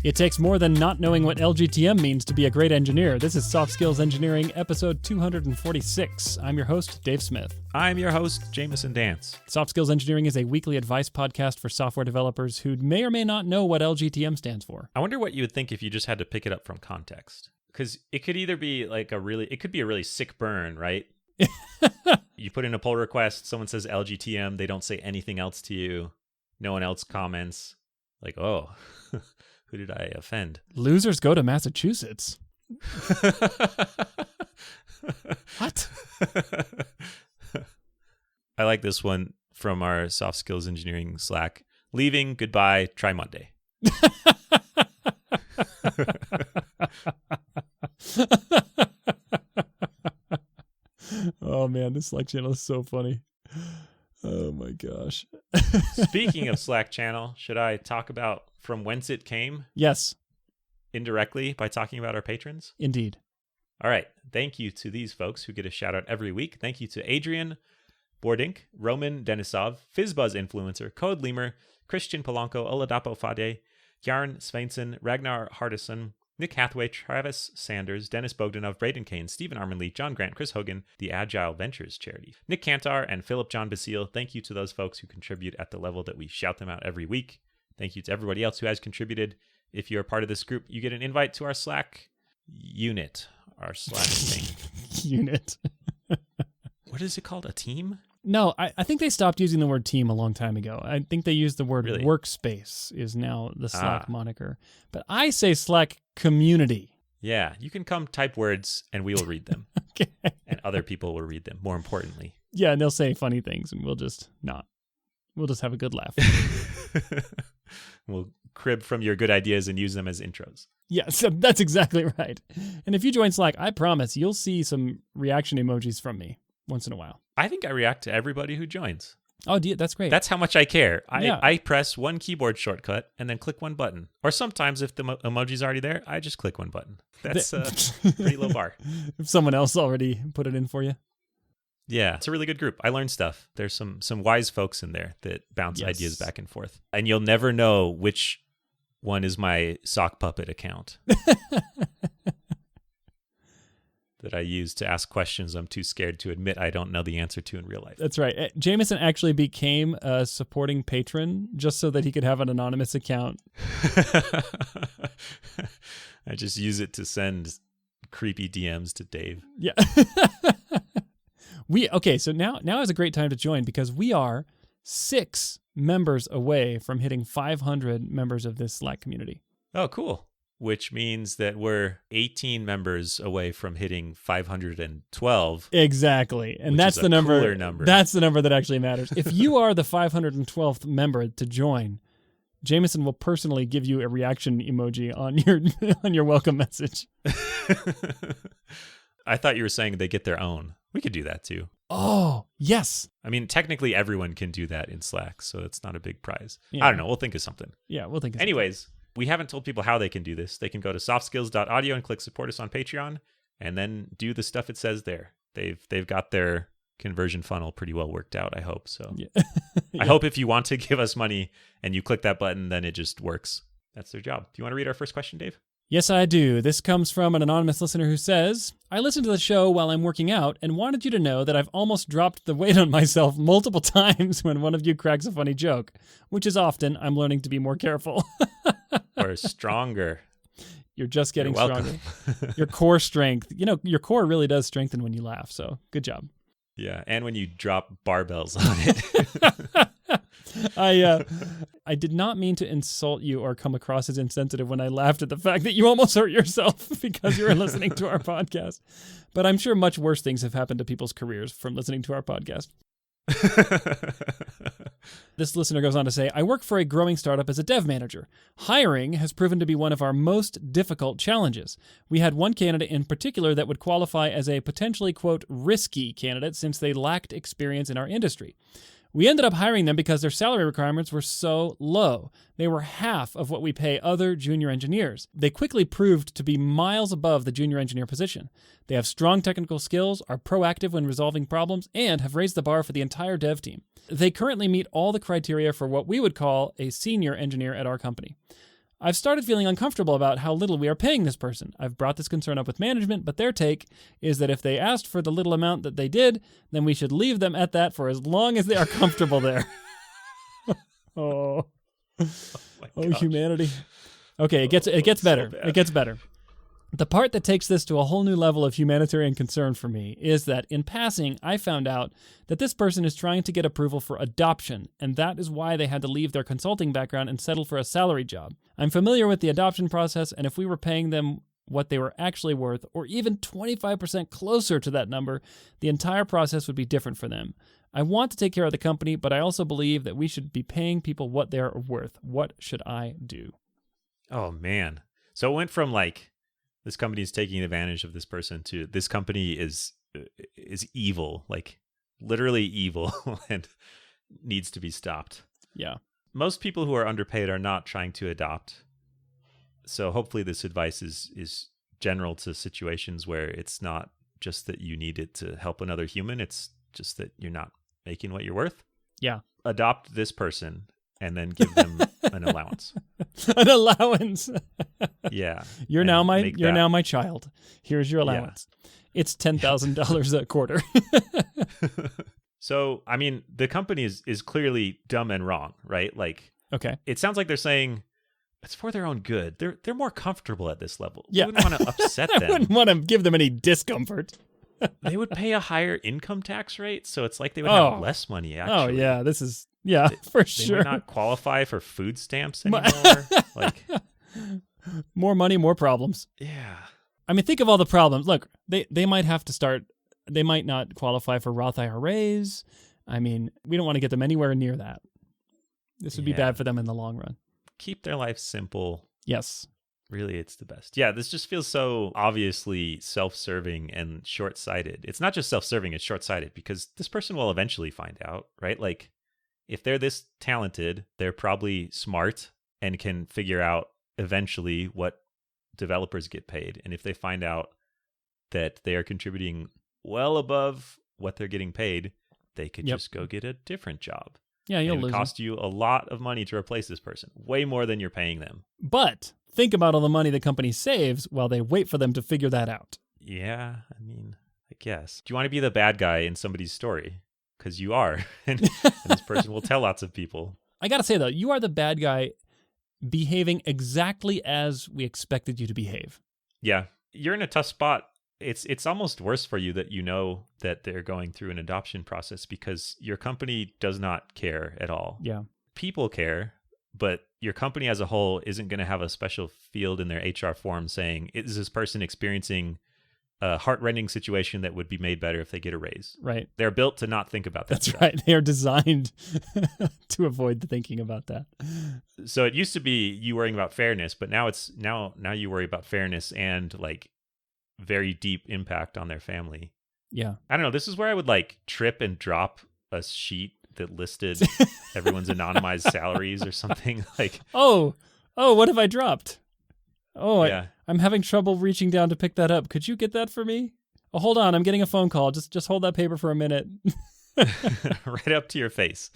It takes more than not knowing what LGTM means to be a great engineer. This is Soft Skills Engineering, episode 246. I'm your host, Dave Smith. I'm your host, Jamison Dance. Soft Skills Engineering is a weekly advice podcast for software developers who may or may not know what LGTM stands for. I wonder what you would think if you just had to pick it up from context. Because it could either be like it could be a really sick burn, right? You put in a pull request, someone says LGTM, they don't say anything else to you. No one else comments. Like, oh, who did I offend? Losers go to Massachusetts. What? I like this one from our Soft Skills Engineering Slack. Leaving, goodbye, try Monday. Oh man, this Slack channel is so funny. Oh my gosh. Speaking of Slack channel, should I talk about from whence it came? Yes. Indirectly by talking about our patrons? Indeed. All right. Thank you to these folks who get a shout out every week. Thank you to Adrian Bordink, Roman Denisov, FizzBuzz Influencer, Code Lemur, Christian Polanco, Oladapo Fade, Jarn Svensson, Ragnar Hardison, Nick Hathaway, Travis Sanders, Dennis Bogdanov, Braden Kane, Stephen Armanley, John Grant, Chris Hogan, the Agile Ventures Charity, Nick Cantar, and Philip John Basile. Thank you to those folks who contribute at the level that we shout them out every week. Thank you to everybody else who has contributed. If you're a part of this group, you get an invite to our Slack unit, our Slack thing. Unit. What is it called? A team? No, I think they stopped using the word team a long time ago. I think they used the word Really? Workspace is now the Slack moniker. But I say Slack community. Yeah, you can come type words and we will read them. Okay. And other people will read them, more importantly. Yeah, and they'll say funny things and we'll just not. We'll just have a good laugh. We'll crib from your good ideas and use them as intros. Yeah, so that's exactly right. And if you join Slack, I promise you'll see some reaction emojis from me once in a while. I think I react to everybody who joins. Oh, that's great. That's how much I care. Yeah. I press one keyboard shortcut and then click one button. Or sometimes if the emoji's already there, I just click one button. That's a pretty low bar. If someone else already put it in for you. Yeah, it's a really good group. I learned stuff. There's some wise folks in there that bounce ideas back and forth. And you'll never know which one is my sock puppet account that I use to ask questions I'm too scared to admit I don't know the answer to in real life. That's right. Jamison actually became a supporting patron just so that he could have an anonymous account. I just use it to send creepy DMs to Dave. Yeah. So now is a great time to join because we are 6 members away from hitting 500 members of this Slack community. Oh, cool. Which means that we're 18 members away from hitting 512. Exactly. And that's the number. That's the number that actually matters. If you are the 512th member to join, Jamison will personally give you a reaction emoji on your welcome message. I thought you were saying they get their own. We could do that too. Oh, yes. I mean, technically everyone can do that in Slack, so it's not a big prize. Yeah. I don't know. We'll think of something. Yeah, we'll think of Anyways, we haven't told people how they can do this. They can go to softskills.audio and click support us on Patreon and then do the stuff it says there. They've got their conversion funnel pretty well worked out, I hope. So Yeah. I hope if you want to give us money and you click that button, then it just works. That's their job. Do you want to read our first question, Dave? Yes, I do. This comes from an anonymous listener who says, I listened to the show while I'm working out and wanted you to know that I've almost dropped the weight on myself multiple times when one of you cracks a funny joke, which is often. I'm learning to be more careful. Or stronger. You're just getting stronger. Your core strength. Your core really does strengthen when you laugh, so good job. Yeah, and when you drop barbells on it. I did not mean to insult you or come across as insensitive when I laughed at the fact that you almost hurt yourself because you were listening to our podcast. But I'm sure much worse things have happened to people's careers from listening to our podcast. This listener goes on to say, I work for a growing startup as a dev manager. Hiring has proven to be one of our most difficult challenges. We had one candidate in particular that would qualify as a potentially, quote, risky candidate since they lacked experience in our industry. We ended up hiring them because their salary requirements were so low. They were half of what we pay other junior engineers. They quickly proved to be miles above the junior engineer position. They have strong technical skills, are proactive when resolving problems, and have raised the bar for the entire dev team. They currently meet all the criteria for what we would call a senior engineer at our company. I've started feeling uncomfortable about how little we are paying this person. I've brought this concern up with management, but their take is that if they asked for the little amount that they did, then we should leave them at that for as long as they are comfortable there. Oh, humanity. Okay, it gets better. It gets better. The part that takes this to a whole new level of humanitarian concern for me is that in passing, I found out that this person is trying to get approval for adoption, and that is why they had to leave their consulting background and settle for a salary job. I'm familiar with the adoption process, and if we were paying them what they were actually worth, or even 25% closer to that number, the entire process would be different for them. I want to take care of the company, but I also believe that we should be paying people what they're worth. What should I do? Oh, man. So it went from like, this company is taking advantage of this person to this company is evil, like literally evil, and needs to be stopped. Yeah. Most people who are underpaid are not trying to adopt. So hopefully this advice is general to situations where it's not just that you need it to help another human. It's just that you're not making what you're worth. Yeah. Adopt this person and then give them an allowance. An allowance. Yeah. You're now my child. Here's your allowance. Yeah. It's $10,000 a quarter. So, I mean, the company is clearly dumb and wrong, right? Like, okay. It sounds like they're saying it's for their own good. They're more comfortable at this level. Yeah. We wouldn't want to upset them. I wouldn't want to give them any discomfort. They would pay a higher income tax rate, so it's like they would have less money, actually. Oh, yeah, for sure. They would not qualify for food stamps anymore. Like, more money, more problems. Yeah. I mean, think of all the problems. Look, they might have to start, they might not qualify for Roth IRAs. I mean, we don't want to get them anywhere near that. This would be bad for them in the long run. Keep their life simple. Yes. Really, it's the best. Yeah, this just feels so obviously self-serving and short-sighted. It's not just self-serving, it's short-sighted because this person will eventually find out, right? Like, if they're this talented, they're probably smart and can figure out eventually what developers get paid. And if they find out that they are contributing well above what they're getting paid, they could just go get a different job. Yeah, you'll lose. It would cost them. you a lot of money to replace this person, way more than you're paying them. But think about all the money the company saves while they wait for them to figure that out. Yeah, I mean, I guess. Do you want to be the bad guy in somebody's story? Because you are, and this person will tell lots of people. I gotta say, though, you are the bad guy behaving exactly as we expected you to behave. Yeah, you're in a tough spot. It's almost worse for you that you know that they're going through an adoption process because your company does not care at all. Yeah. People care, but your company as a whole isn't going to have a special field in their HR form saying, is this person experiencing a heart-rending situation that would be made better if they get a raise? Right. They're built to not think about that. That's right. They are designed to avoid thinking about that. So it used to be you worrying about fairness, but now it's now you worry about fairness and like very deep impact on their family. Yeah. I don't know. This is where I would like trip and drop a sheet that listed everyone's anonymized salaries or something. Like, oh, what have I dropped? Oh, yeah. I'm having trouble reaching down to pick that up. Could you get that for me? Oh, hold on. I'm getting a phone call. Just hold that paper for a minute. Right up to your face.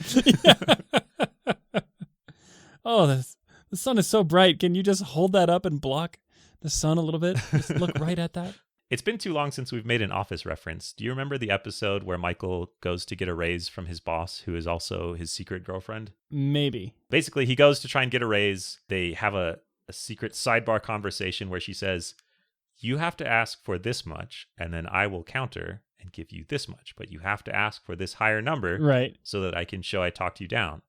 Oh, the sun is so bright. Can you just hold that up and block the sun a little bit? Just look right at that. It's been too long since we've made an Office reference. Do you remember the episode where Michael goes to get a raise from his boss, who is also his secret girlfriend? Maybe. Basically, he goes to try and get a raise. They have a secret sidebar conversation where she says, you have to ask for this much, and then I will counter and give you this much. But you have to ask for this higher number, right, so that I can show I talked you down.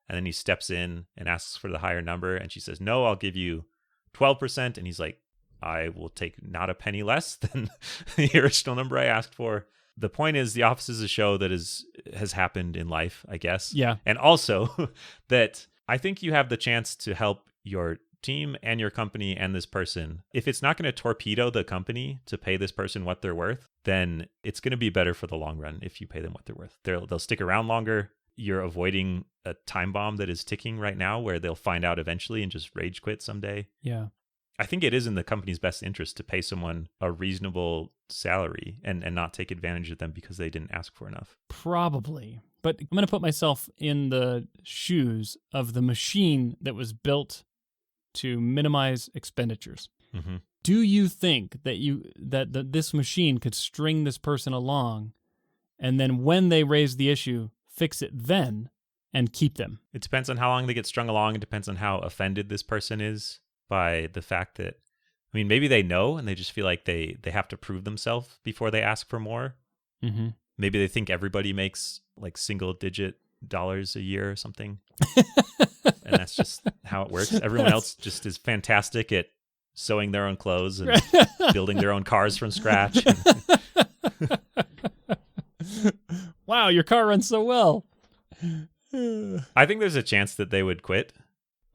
And then he steps in and asks for the higher number, and she says, no, I'll give you 12%. And he's like, I will take not a penny less than the original number I asked for. The point is, The Office is a show that has happened in life, I guess. Yeah. And also that I think you have the chance to help your team and your company and this person. If it's not going to torpedo the company to pay this person what they're worth, then it's going to be better for the long run if you pay them what they're worth. They'll stick around longer. You're avoiding a time bomb that is ticking right now where they'll find out eventually and just rage quit someday. Yeah. I think it is in the company's best interest to pay someone a reasonable salary and not take advantage of them because they didn't ask for enough. Probably. But I'm going to put myself in the shoes of the machine that was built to minimize expenditures. Mm-hmm. Do you think that this machine could string this person along, and then when they raise the issue, fix it then and keep them? It depends on how long they get strung along. It depends on how offended this person is by the fact that, I mean, maybe they know and they just feel like they have to prove themselves before they ask for more. Mm-hmm. Maybe they think everybody makes like single-digit dollars a year or something. And that's just how it works. Everyone else just is fantastic at sewing their own clothes and building their own cars from scratch. Wow, your car runs so well. I think there's a chance that they would quit.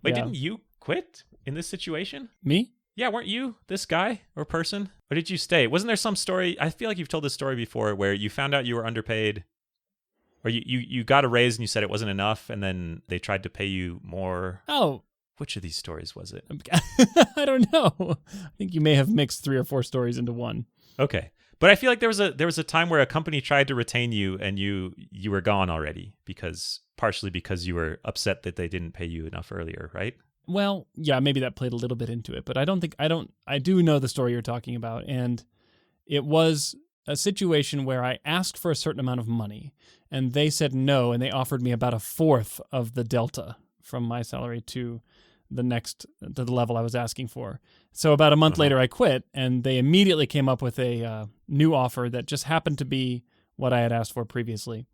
Wait, Yeah. didn't you quit in this situation? Me? Yeah, weren't you this guy or person? Or did you stay? Wasn't there some story? I feel like you've told this story before where you found out you were underpaid, or you got a raise and you said it wasn't enough, and then they tried to pay you more. Oh. Which of these stories was it? I don't know. I think you may have mixed 3 or 4 stories into one. Okay. But I feel like there was a time where a company tried to retain you and you were gone already partially because you were upset that they didn't pay you enough earlier, right? Well, yeah, maybe that played a little bit into it, but I do know the story you're talking about, and it was a situation where I asked for a certain amount of money and they said no, and they offered me about 1/4 of the delta from my salary to the level I was asking for. So about a month later I quit, and they immediately came up with a new offer that just happened to be what I had asked for previously.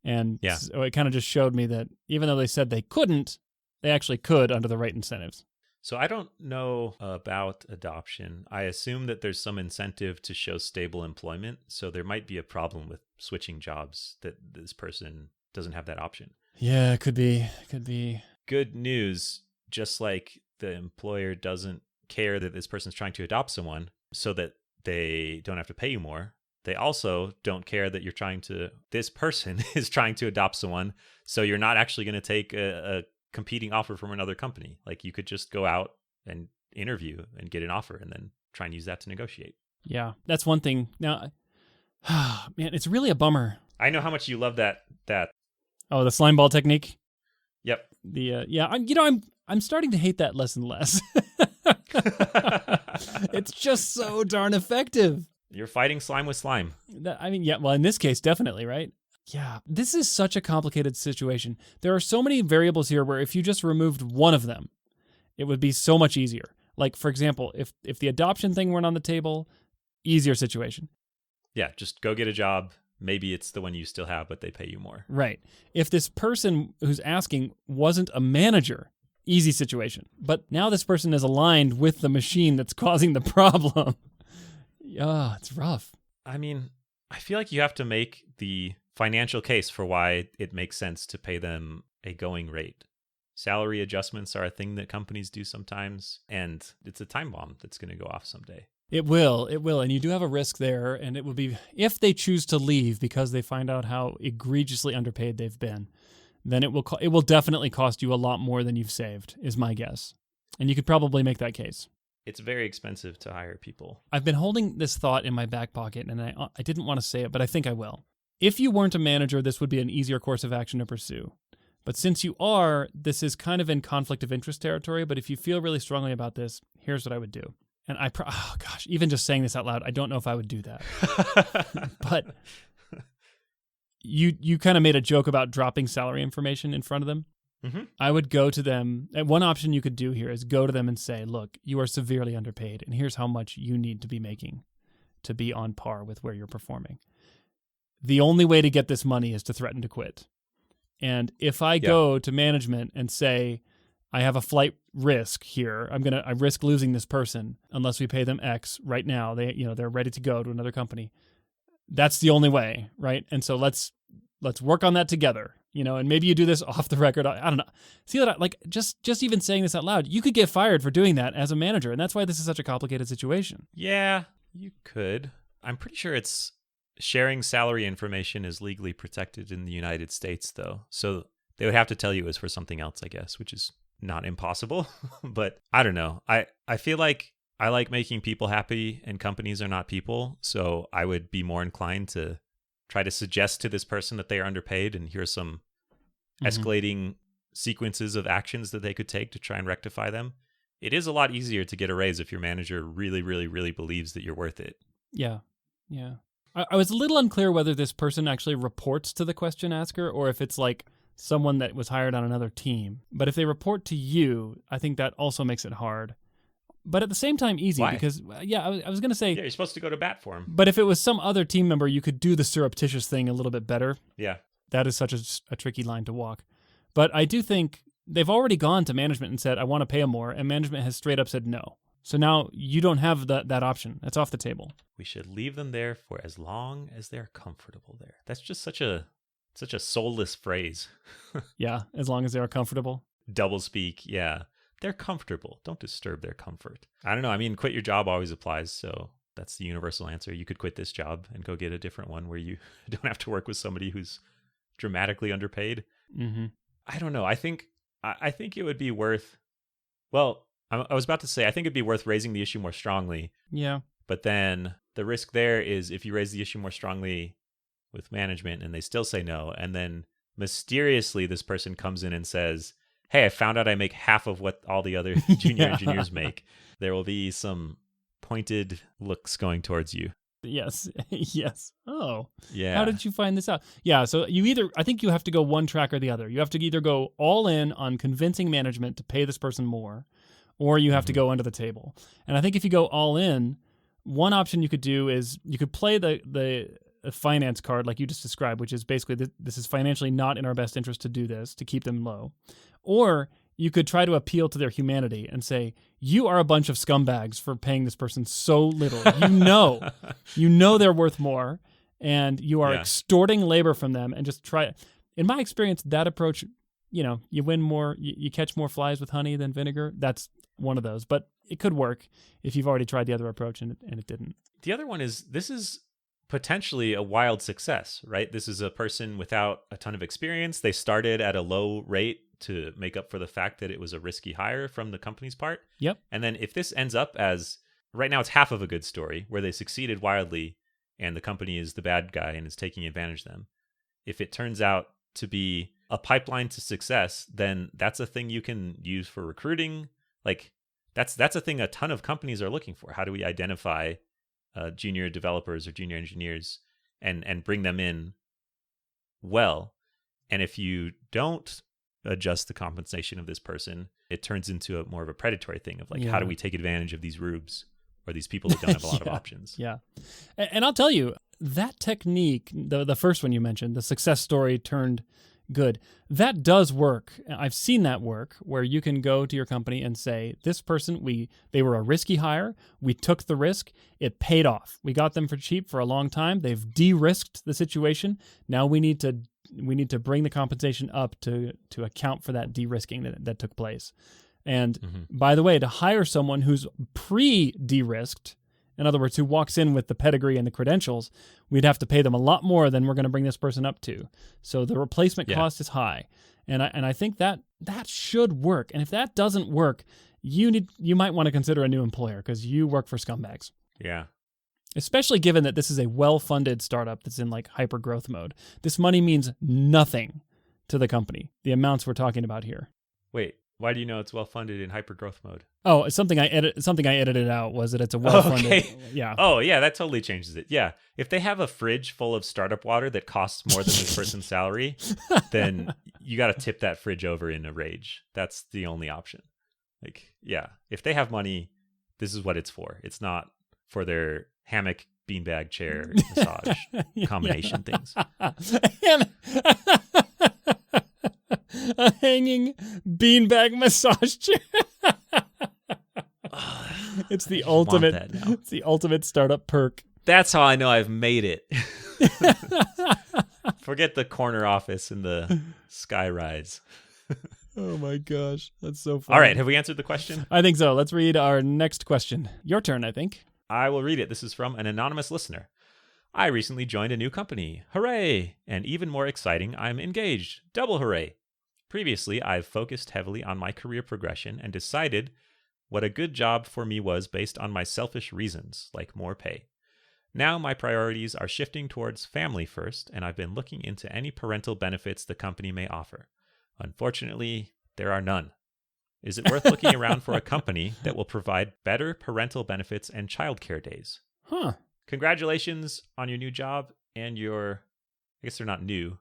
And so it kind of just showed me that even though they said they couldn't, they actually could under the right incentives. So I don't know about adoption. I assume that there's some incentive to show stable employment. So there might be a problem with switching jobs that this person doesn't have that option. Yeah, it could be. Good news, just like the employer doesn't care that this person's trying to adopt someone so that they don't have to pay you more, they also don't care that this person is trying to adopt someone, so you're not actually going to take a competing offer from another company. Like, you could just go out and interview and get an offer and then try and use that to negotiate. Yeah, that's one thing. Now, man, it's really a bummer. I know how much you love that. Oh, the slime ball technique? Yep. I'm starting to hate that less and less. It's just so darn effective. You're fighting slime with slime. In this case, definitely, right? Yeah, this is such a complicated situation. There are so many variables here where if you just removed one of them, it would be so much easier. Like, for example, if the adoption thing weren't on the table, easier situation. Yeah, just go get a job. Maybe it's the one you still have, but they pay you more. Right. If this person who's asking wasn't a manager, easy situation. But now this person is aligned with the machine that's causing the problem. Yeah, it's rough. I mean, I feel like you have to make the financial case for why it makes sense to pay them a going rate. Salary adjustments are a thing that companies do sometimes, and it's a time bomb that's going to go off someday. It will, and you do have a risk there, and it will be, if they choose to leave because they find out how egregiously underpaid they've been, then it will definitely cost you a lot more than you've saved, is my guess. And you could probably make that case. It's very expensive to hire people. I've been holding this thought in my back pocket, and I didn't want to say it, but I think I will. If you weren't a manager, this would be an easier course of action to pursue. But since you are, this is kind of in conflict of interest territory, but if you feel really strongly about this, here's what I would do. And even just saying this out loud, I don't know if I would do that. But you kind of made a joke about dropping salary information in front of them. Mm-hmm. I would go to them. And one option you could do here is go to them and say, look, you are severely underpaid, and here's how much you need to be making to be on par with where you're performing. The only way to get this money is to threaten to quit. And if I go to management and say, I have a flight risk here, I risk losing this person unless we pay them X right now. They're ready to go to another company. That's the only way, right? And so let's work on that together, and maybe you do this off the record. I don't know. See that, just even saying this out loud, you could get fired for doing that as a manager. And that's why this is such a complicated situation. Yeah, you could. I'm pretty sure sharing salary information is legally protected in the United States, though. So they would have to tell you it was for something else, I guess, which is not impossible. But I don't know. I feel like I like making people happy, and companies are not people. So I would be more inclined to try to suggest to this person that they are underpaid, and here's some escalating sequences of actions that they could take to try and rectify them. it is a lot easier to get a raise if your manager really, really, really believes that you're worth it. Yeah. I was a little unclear whether this person actually reports to the question asker or if it's like someone that was hired on another team. But if they report to you, I think that also makes it hard. But at the same time, easy. Why? Because, I was going to say... Yeah, you're supposed to go to bat for him. But if it was some other team member, you could do the surreptitious thing a little bit better. Yeah. That is such a tricky line to walk. But I do think they've already gone to management and said, I want to pay them more, and management has straight up said no. So now you don't have that option. That's off the table. We should leave them there for as long as they're comfortable there. That's just such a soulless phrase. Yeah, as long as they are comfortable. Doublespeak, yeah. They're comfortable. Don't disturb their comfort. I don't know. I mean, quit your job always applies, so that's the universal answer. You could quit this job and go get a different one where you don't have to work with somebody who's dramatically underpaid. Mm-hmm. I don't know. I think it would be worth... Well, I was about to say, I think it'd be worth raising the issue more strongly. Yeah. But then the risk there is if you raise the issue more strongly with management and they still say no, and then mysteriously this person comes in and says, hey, I found out I make half of what all the other junior engineers make. There will be some pointed looks going towards you. Yes. Yes. Oh. Yeah. How did you find this out? Yeah. So I think you have to go one track or the other. You have to either go all in on convincing management to pay this person more, or you have to go under the table. And I think if you go all in, one option you could do is you could play the finance card like you just described, which is basically this is financially not in our best interest to do this, to keep them low. Or you could try to appeal to their humanity and say, you are a bunch of scumbags for paying this person so little. You know they're worth more, and you are extorting labor from them, and just try it. In my experience, that approach, you win more, you catch more flies with honey than vinegar. That's one of those, but it could work if you've already tried the other approach and it didn't. The other one is, this is potentially a wild success, right? This is a person without a ton of experience. They started at a low rate to make up for the fact that it was a risky hire from the company's part. Yep. And then if this ends up as, right now it's half of a good story where they succeeded wildly and the company is the bad guy and is taking advantage of them. If it turns out to be a pipeline to success, then that's a thing you can use for recruiting. Like that's a thing a ton of companies are looking for. How do we identify junior developers or junior engineers and bring them in well? And if you don't adjust the compensation of this person, it turns into more of a predatory thing of like, how do we take advantage of these rubes or these people that don't have a lot of options? Yeah. And I'll tell you, that technique, the first one you mentioned, the success story turned good, that does work. I've seen that work where you can go to your company and say, this person, they were a risky hire. We took the risk. It paid off. We got them for cheap for a long time. They've de-risked the situation. Now we need to bring the compensation up to account for that de-risking that took place. And by the way, to hire someone who's pre-de-risked, in other words, who walks in with the pedigree and the credentials, we'd have to pay them a lot more than we're going to bring this person up to. So the replacement cost is high. And I think that should work. And if that doesn't work, you might want to consider a new employer because you work for scumbags. Yeah. Especially given that this is a well-funded startup that's in like hyper-growth mode. This money means nothing to the company, the amounts we're talking about here. Wait, why do you know it's well-funded in hyper-growth mode? Oh, something I edited out was that it's a well-funded... Okay. Yeah. Oh, yeah, that totally changes it. Yeah. If they have a fridge full of startup water that costs more than this person's salary, then you got to tip that fridge over in a rage. That's the only option. Like, yeah, if they have money, this is what it's for. It's not for their hammock, beanbag, chair, massage combination things. A hanging beanbag massage chair. It's the ultimate. It's the ultimate startup perk. That's how I know I've made it. Forget the corner office and the sky rise. Oh my gosh, that's so funny. All right, have we answered the question? I think so. Let's read our next question. Your turn, I think. I will read it. This is from an anonymous listener. I recently joined a new company. Hooray! And even more exciting, I'm engaged. Double hooray! Previously, I've focused heavily on my career progression and decided what a good job for me was based on my selfish reasons, like more pay. Now my priorities are shifting towards family first, and I've been looking into any parental benefits the company may offer. Unfortunately, there are none. Is it worth looking around for a company that will provide better parental benefits and childcare days? Huh. Congratulations on your new job and your, I guess they're not new,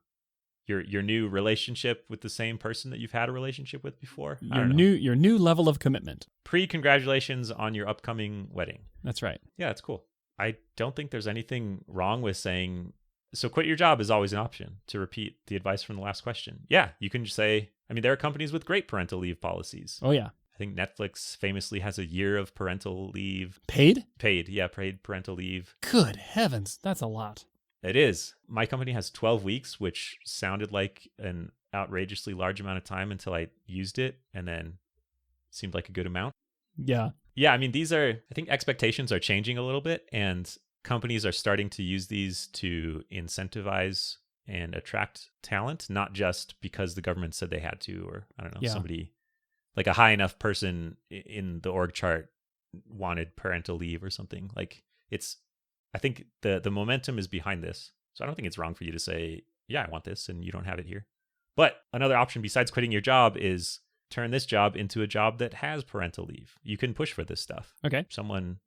your new relationship with the same person that you've had a relationship with before. Your new level of commitment. Congratulations on your upcoming wedding. That's right. Yeah, that's cool. I don't think there's anything wrong with saying, so quit your job is always an option, to repeat the advice from the last question. Yeah, you can just say, I mean, there are companies with great parental leave policies. Oh, yeah. I think Netflix famously has a year of parental leave. Paid? Paid, yeah, paid parental leave. Good heavens, that's a lot. It is. My company has 12 weeks, which sounded like an outrageously large amount of time until I used it, and then seemed like a good amount. Yeah. Yeah, I mean, I think expectations are changing a little bit, and companies are starting to use these to incentivize and attract talent, not just because the government said they had to, or I don't know, somebody like a high enough person in the org chart wanted parental leave or something. Like I think the momentum is behind this. So I don't think it's wrong for you to say, yeah, I want this, and you don't have it here. But another option besides quitting your job is turn this job into a job that has parental leave. You can push for this stuff. Okay. Someone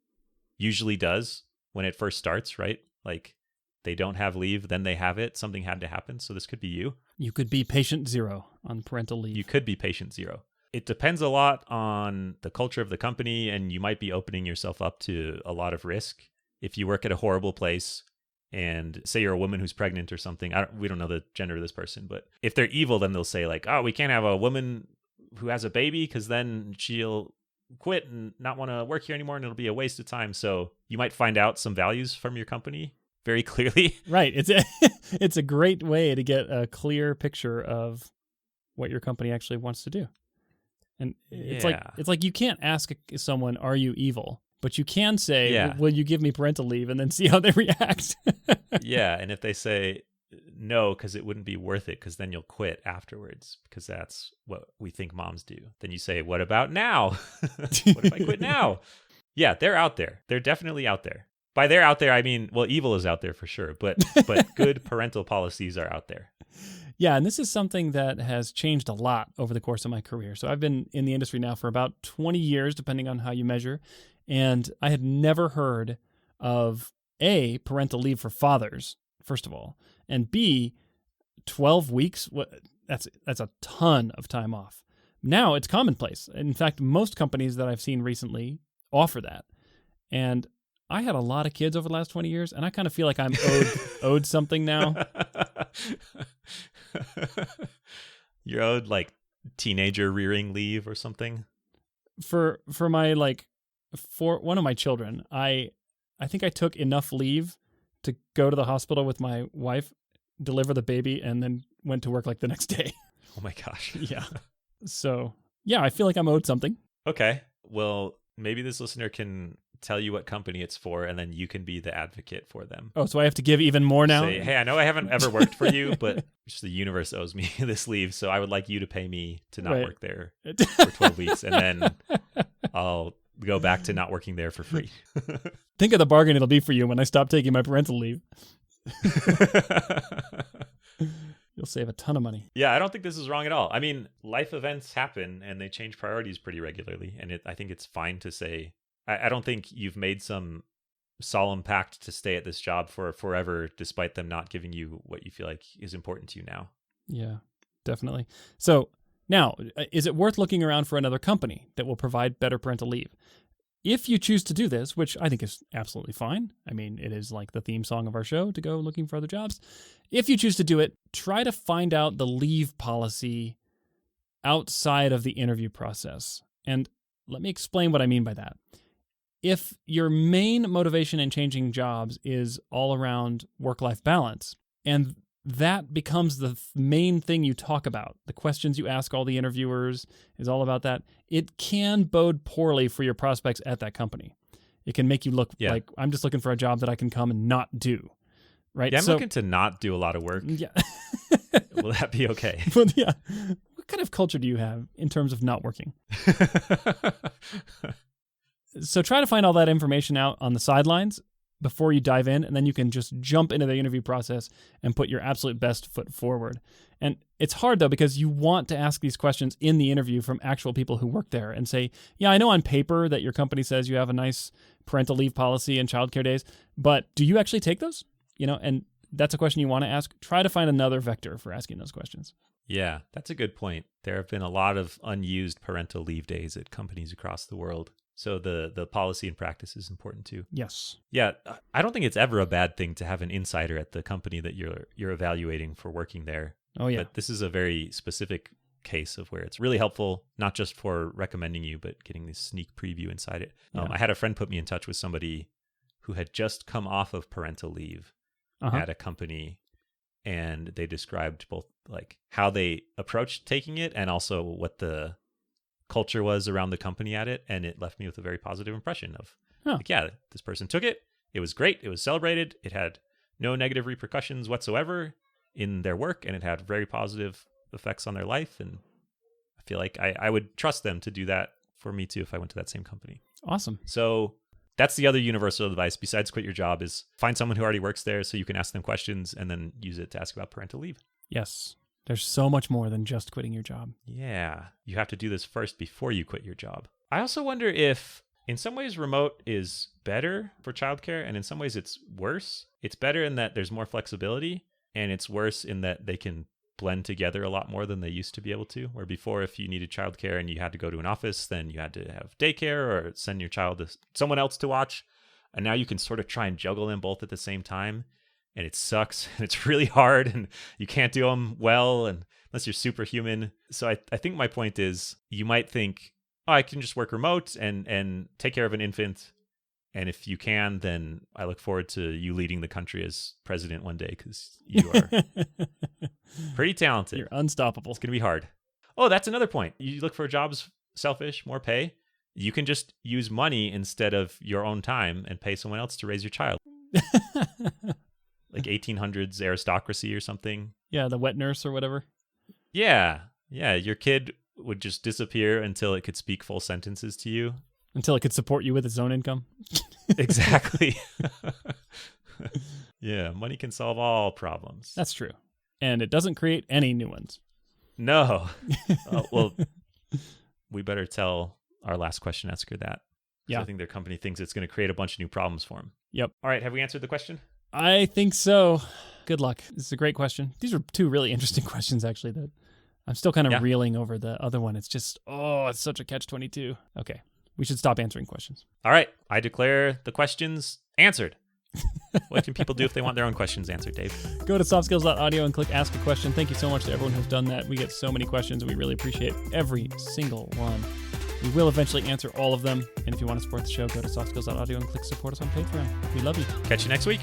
usually does when it first starts, right? Like they don't have leave, then they have it. Something had to happen. So this could be you. You could be patient zero on parental leave. You could be patient zero. It depends a lot on the culture of the company, and you might be opening yourself up to a lot of risk. If you work at a horrible place and say you're a woman who's pregnant or something, we don't know the gender of this person, but if they're evil, then they'll say like, oh, we can't have a woman who has a baby because then she'll quit and not want to work here anymore and it'll be a waste of time. So you might find out some values from your company very clearly. Right. It's a great way to get a clear picture of what your company actually wants to do. And it's like you can't ask someone, are you evil? But you can say, will you give me parental leave, and then see how they react. Yeah, and if they say no, because it wouldn't be worth it, because then you'll quit afterwards, because that's what we think moms do. Then you say, what about now? What if I quit now? Yeah, they're out there. They're definitely out there. By they're out there, I mean, well, evil is out there for sure, but good parental policies are out there. Yeah, and this is something that has changed a lot over the course of my career. So I've been in the industry now for about 20 years, depending on how you measure. And I had never heard of A, parental leave for fathers, first of all, and B, 12 weeks. That's a ton of time off. Now it's commonplace. In fact, most companies that I've seen recently offer that. And I had a lot of kids over the last 20 years, and I kind of feel like I'm owed something now. You're owed like teenager rearing leave or something? For my for one of my children, I think I took enough leave to go to the hospital with my wife, deliver the baby, and then went to work like the next day. Oh my gosh. Yeah. So, yeah, I feel like I'm owed something. Okay. Well, maybe this listener can tell you what company it's for, and then you can be the advocate for them. Oh, so I have to give even more now? Say, hey, I know I haven't ever worked for you, but just the universe owes me this leave, so I would like you to pay me to not work there for 12 weeks, and then I'll go back to not working there for free. Think of the bargain it'll be for you when I stop taking my parental leave. You'll save a ton of money. Yeah, I don't think this is wrong at all. I mean, life events happen, and they change priorities pretty regularly, and I think it's fine to say, I don't think you've made some solemn pact to stay at this job for forever, despite them not giving you what you feel like is important to you now. Yeah, definitely. So now, is it worth looking around for another company that will provide better parental leave? If you choose to do this, which I think is absolutely fine. I mean, it is like the theme song of our show to go looking for other jobs. If you choose to do it, try to find out the leave policy outside of the interview process. And let me explain what I mean by that. If your main motivation in changing jobs is all around work-life balance, and that becomes the main thing you talk about, the questions you ask all the interviewers is all about that, it can bode poorly for your prospects at that company. It can make you look like, I'm just looking for a job that I can come and not do, right? Yeah, I'm looking to not do a lot of work. Yeah. Will that be okay? Well, yeah. What kind of culture do you have in terms of not working? So try to find all that information out on the sidelines. before you dive in, and then you can just jump into the interview process and put your absolute best foot forward. And it's hard, though, because you want to ask these questions in the interview from actual people who work there and say, yeah, I know on paper that your company says you have a nice parental leave policy and childcare days, but do you actually take those? And that's a question you want to ask. Try to find another vector for asking those questions. Yeah, that's a good point. There have been a lot of unused parental leave days at companies across the world. So the policy and practice is important too. Yes. Yeah, I don't think it's ever a bad thing to have an insider at the company that you're evaluating for working there. Oh, yeah. But this is a very specific case of where it's really helpful, not just for recommending you, but getting this sneak preview inside it. Yeah. I had a friend put me in touch with somebody who had just come off of parental leave at a company, and they described both like how they approached taking it and also what the culture was around the company at it. And it left me with a very positive impression of like, yeah, this person took it. It was great. It was celebrated. It had no negative repercussions whatsoever in their work, and it had very positive effects on their life. And I feel like I would trust them to do that for me too if I went to that same company. Awesome. So that's the other universal advice besides quit your job is find someone who already works there so you can ask them questions and then use it to ask about parental leave. Yes. There's so much more than just quitting your job. Yeah. You have to do this first before you quit your job. I also wonder if in some ways remote is better for childcare and in some ways it's worse. It's better in that there's more flexibility, and it's worse in that they can blend together a lot more than they used to be able to. Where before, if you needed childcare and you had to go to an office, then you had to have daycare or send your child to someone else to watch. And now you can sort of try and juggle them both at the same time. And it sucks. And it's really hard, and you can't do them well and unless you're superhuman. So I think my point is you might think, oh, I can just work remote and take care of an infant. And if you can, then I look forward to you leading the country as president one day because you are pretty talented. You're unstoppable. It's going to be hard. Oh, that's another point. You look for jobs, selfish, more pay. You can just use money instead of your own time and pay someone else to raise your child. Like 1800s aristocracy or something. Yeah, the wet nurse or whatever. Yeah. Yeah. Your kid would just disappear until it could speak full sentences to you. Until it could support you with its own income. Exactly. Yeah, money can solve all problems. That's true. And it doesn't create any new ones. No. Well, we better tell our last question asker that. Yeah. I think their company thinks it's going to create a bunch of new problems for them. Yep. All right, have we answered the question? I think so. Good luck. This is a great question. These are two really interesting questions, actually, that I'm still kind of reeling over the other one. It's just, it's such a catch-22. Okay. We should stop answering questions. All right. I declare the questions answered. What can people do if they want their own questions answered, Dave? Go to softskills.audio and click Ask a Question. Thank you so much to everyone who's done that. We get so many questions, and we really appreciate every single one. We will eventually answer all of them. And if you want to support the show, go to softskills.audio and click Support Us on Patreon. We love you. Catch you next week.